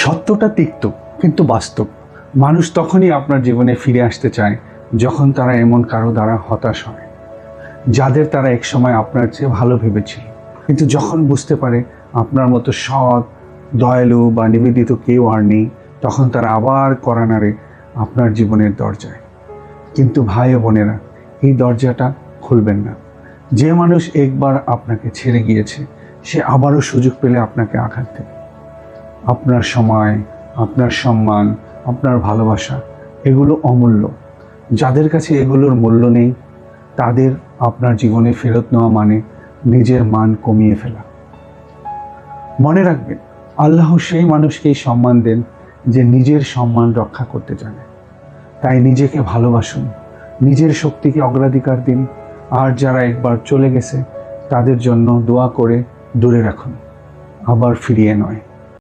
সত্যটা তিক্ত কিন্তু বাস্তব। মানুষ তখনই আপনার জীবনে ফিরে আসতে চায় যখন তারা এমন কারো দ্বারা হতাশ হয়, যাদের তারা একসময় আপনার চেয়ে ভালো ভেবেছিল, কিন্তু যখন বুঝতে পারে আপনার মতো সৎ, দয়ালু বা নিবেদিত কেউ আর নেই, তখন তারা আবার কড়া নাড়ে আপনার জীবনের দরজায়। কিন্তু ভাই ও বোনেরা, এই দরজাটা খুলবেন না। যে মানুষ একবার আপনাকে ছেড়ে গিয়েছে, সে আবারও সুযোগ পেলে আপনাকে আঘাত দেবে। আপনার সময়, আপনার সম্মান, আপনার ভালোবাসা, এগুলো অমূল্য। যাদের কাছে এগুলোর মূল্য নেই, তাদের আপনার জীবনে ফেরত নেওয়া মানে নিজের মান কমিয়ে ফেলা। মনে রাখবেন, আল্লাহ সেই মানুষকেই সম্মান দেন যে নিজের সম্মান রক্ষা করতে জানে। তাই নিজেকে ভালোবাসুন, নিজের শক্তিকে অগ্রাধিকার দিন, আর যারা একবার চলে গেছে তাদের জন্য দোয়া করে দূরে রাখুন, আবার ফিরিয়ে নয়।